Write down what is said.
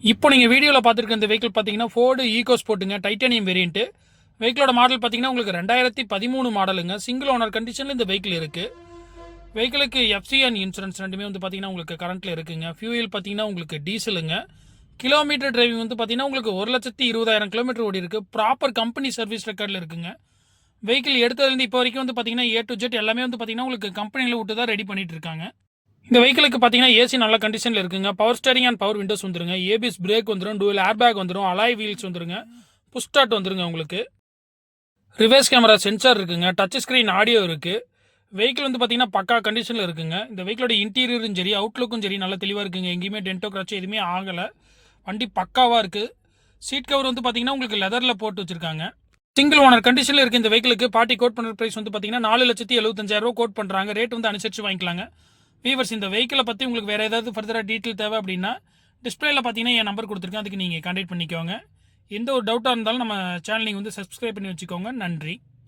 இப்போ நீங்கள் வீடியோவில் பார்த்துருக்க இந்த வெஹிக்கிள் பார்த்தீங்கன்னா ஃபோர்டு ஈகோ ஸ்போர்ட்டுங்க, டைட்டானியம் வேரியன்ட்டு. வெஹிக்கிளோட மாடல் பார்த்தீங்கன்னா உங்களுக்கு 2013 மாடலுங்க. சிங்கிள் ஓனர் கண்டிஷனில் இந்த வெஹிக்கிள் இருக்குது. வெஹிக்கிளுக்கு எஃப்சி அண்ட் இன்சூரன்ஸ் ரெண்டுமே வந்து பார்த்தீங்கன்னா உங்களுக்கு கரண்ட்டில் இருக்குங்க. ஃபியூயல் பார்த்தீங்கன்னா உங்களுக்கு டீசலுங்க. கிலோமீட்டர் டிரைவிங் வந்து பார்த்தீங்கன்னா உங்களுக்கு 1,20,000 கிலோமீட்டர் ஓடி இருக்குது. ப்ராப்பர் கம்பெனி சர்வீஸ் ரெக்கார்டில் இருக்குங்க. வெஹிக்கிள் எடுத்ததுலேருந்து இப்போ வரைக்கும் வந்து பார்த்தீங்கன்னா ஏ டு ஜெட் எல்லாமே வந்து பார்த்தீங்கன்னா உங்களுக்கு கம்பெனியில் விட்டு தான் ரெடி பண்ணிட்டு இருக்காங்க. இந்த வெஹிக்கிளுக்கு பார்த்தீங்கன்னா ஏசி நல்ல கண்டிஷனில் இருக்குங்க. Power steering and power Windows வந்துருங்க. ஏபிஎஸ் பிரேக் வந்துடும். டூவல் ஏர் பேக் வந்துடும். அலாய் வீல்ஸ் வந்துருங்க. புஷ் ஸ்டார்ட் வந்துருங்க. உங்களுக்கு ரிவர்ஸ் கேமரா சென்சார் இருக்குங்க. டச் ஸ்க்ரீன் ஆடியோ இருக்குது. வெஹிக்கிள் வந்து பார்த்தீங்கன்னா பக்கா கண்டிஷனில் இருக்குங்க. இந்த வெஹிக்கிளோட இன்டீரியரும் சரி அவுட்லுக்கும் சரி நல்லா தெளிவாக இருக்குங்க. எங்கேயுமே டென்டோ கிராச்சோ எதுவுமே ஆகலை. வண்டி பக்காவாக இருக்குது. சீட் கவர் வந்து பார்த்தீங்கன்னா உங்களுக்கு லெதரில் போட்டு வச்சிருக்காங்க. சிங்கிள் ஓனர் கண்டிஷனில் இருக்குது. இந்த வெஹிக்கிளுக்கு பார்ட்டி கோட் பண்ணுற ப்ரைஸ் வந்து பார்த்தீங்கன்னா 4,75,000 கோட் பண்ணுறாங்க. ரேட் வந்து அனுசரித்து வாங்கிக்கலாங்க. வீவர்ஸ், இந்த வெஹிக்கிளை பற்றி உங்களுக்கு வேறு ஏதாவது ஃபர்தராக டீட்டெயில் தேவை அப்படின்னா டிஸ்பிளேல பார்த்தீங்கன்னா என் நம்பர் கொடுத்துருக்கேன். அதுக்கு நீங்கள் கான்டாக்ட் பண்ணிக்கோங்க. எந்த ஒரு டவுட்டாக இருந்தாலும் நம்ம சேனல் நீங்கள் வந்து சப்ஸ்கிரைப் பண்ணி வச்சுக்கோங்க. நன்றி.